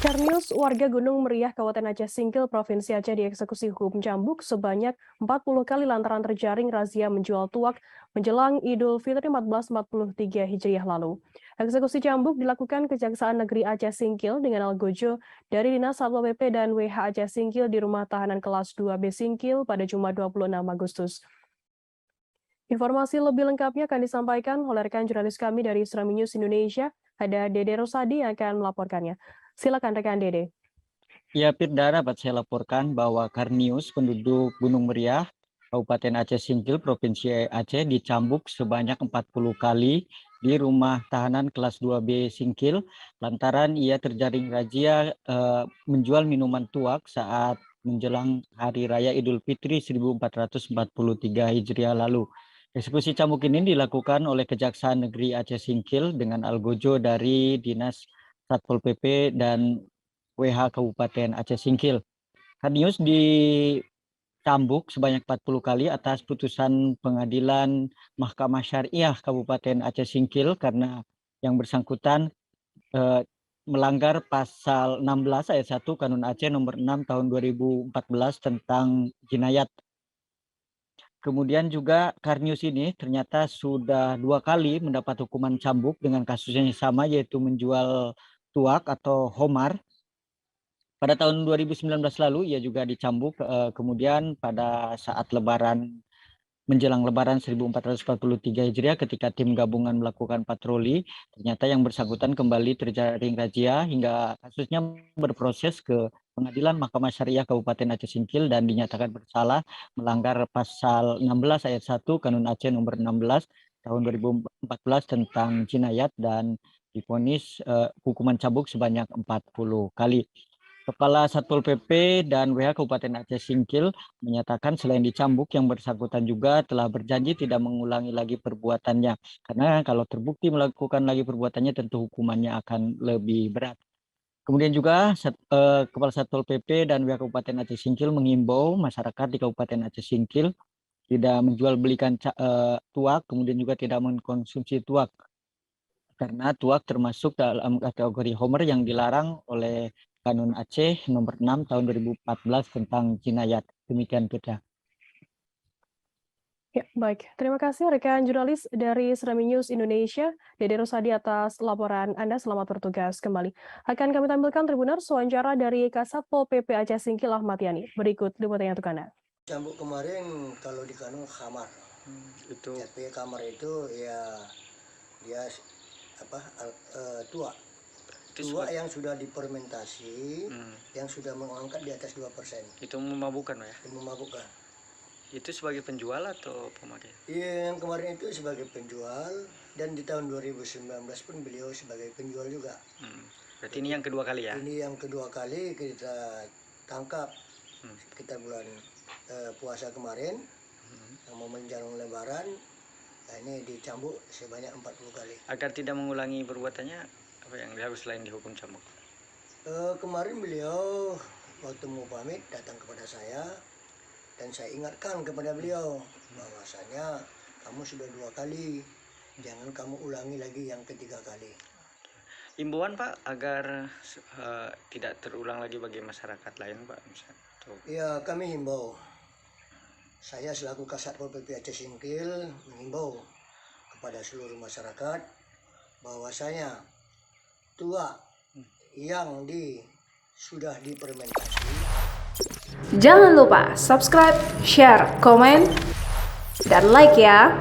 Karnius, warga Gunung Meriah, Kabupaten Aceh Singkil, Provinsi Aceh dieksekusi hukum cambuk sebanyak 40 kali lantaran terjaring razia menjual tuak menjelang Idul Fitri 1443 Hijriah lalu. Eksekusi cambuk dilakukan Kejaksaan Negeri Aceh Singkil dengan algojo dari Dinas Satpol PP dan WH Aceh Singkil di Rumah Tahanan Kelas 2B Singkil pada Jumat 26 Agustus. Informasi lebih lengkapnya akan disampaikan oleh rekan jurnalis kami dari Serambi News Indonesia, ada Dede Rosadi yang akan melaporkannya. Silakan rekan Dede. Ya, Firda, dapat saya laporkan bahwa Karnius, penduduk Gunung Meriah, Kabupaten Aceh Singkil, Provinsi Aceh, dicambuk sebanyak 40 kali di rumah tahanan kelas 2B Singkil lantaran ia terjaring razia menjual minuman tuak saat menjelang Hari Raya Idul Fitri 1443 Hijriah lalu. Eksekusi cambuk ini dilakukan oleh Kejaksaan Negeri Aceh Singkil dengan algojo dari Dinas Satpol PP dan WH Kabupaten Aceh Singkil. Karnius dicambuk sebanyak 40 kali atas putusan pengadilan Mahkamah Syariah Kabupaten Aceh Singkil karena yang bersangkutan melanggar pasal 16 ayat 1 Kanun Aceh nomor 6 tahun 2014 tentang jinayat. Kemudian juga Karnius ini ternyata sudah 2 kali mendapat hukuman cambuk dengan kasus yang sama, yaitu menjual tuak atau homar. Pada tahun 2019 lalu ia juga dicambuk, kemudian pada saat menjelang Lebaran 1443 Hijriah ketika tim gabungan melakukan patroli, ternyata yang bersangkutan kembali terjaring razia hingga kasusnya berproses ke Pengadilan Mahkamah Syariah Kabupaten Aceh Singkil dan dinyatakan bersalah melanggar pasal 16 ayat 1 Kanun Aceh nomor 16 tahun 2014 tentang jinayat dan divonis hukuman cambuk sebanyak 40 kali. Kepala Satpol PP dan WH Kabupaten Aceh Singkil menyatakan selain dicambuk, yang bersangkutan juga telah berjanji tidak mengulangi lagi perbuatannya. Karena kalau terbukti melakukan lagi perbuatannya tentu hukumannya akan lebih berat. Kemudian juga Kepala Satpol PP dan WH Kabupaten Aceh Singkil mengimbau masyarakat di Kabupaten Aceh Singkil tidak menjual belikan tuak, kemudian juga tidak mengkonsumsi tuak. Karena tuak termasuk dalam kategori homer yang dilarang oleh Kanun Aceh nomor 6 tahun 2014 tentang jinayat. Demikian, Firda. Ya, baik. Terima kasih rekan jurnalis dari Serambi News Indonesia, Dede Rosadi atas laporan Anda. Selamat bertugas kembali. Akan kami tampilkan Tribuners wawancara dari Kasatpol PP Aceh Singkil Ahmad Yani. Berikut liputannya untuk Anda. Cambuk kemarin kalau di Kanu kamar. Itu. Tapi kamar itu ya dia tua. Tua yang sudah difermentasi, yang sudah mengangkat di atas 2%. Itu memabukkan, ya? Memabukkan. Itu sebagai penjual atau pemakai? Iya, yang kemarin itu sebagai penjual dan di tahun 2019 pun beliau sebagai penjual juga. Berarti ini yang kedua kali, ya? Ini yang kedua kali kita tangkap sekitar bulan puasa kemarin, yang mau menjelang Lebaran. Nah, ini dicambuk sebanyak 40 kali. Agar tidak mengulangi perbuatannya, apa yang harus selain dihukum cambuk? Kemarin beliau waktu mau pamit datang kepada saya dan saya ingatkan kepada beliau bahwasanya kamu sudah 2 kali, jangan kamu ulangi lagi yang ketiga kali. Imbauan, Pak, agar tidak terulang lagi bagi masyarakat lain, Pak? Ya, kami himbau. Saya selaku Kasatpol PP Aceh Singkil menghimbau kepada seluruh masyarakat bahwasanya tuak yang sudah difermentasi. Jangan lupa subscribe, share, komen, dan like ya.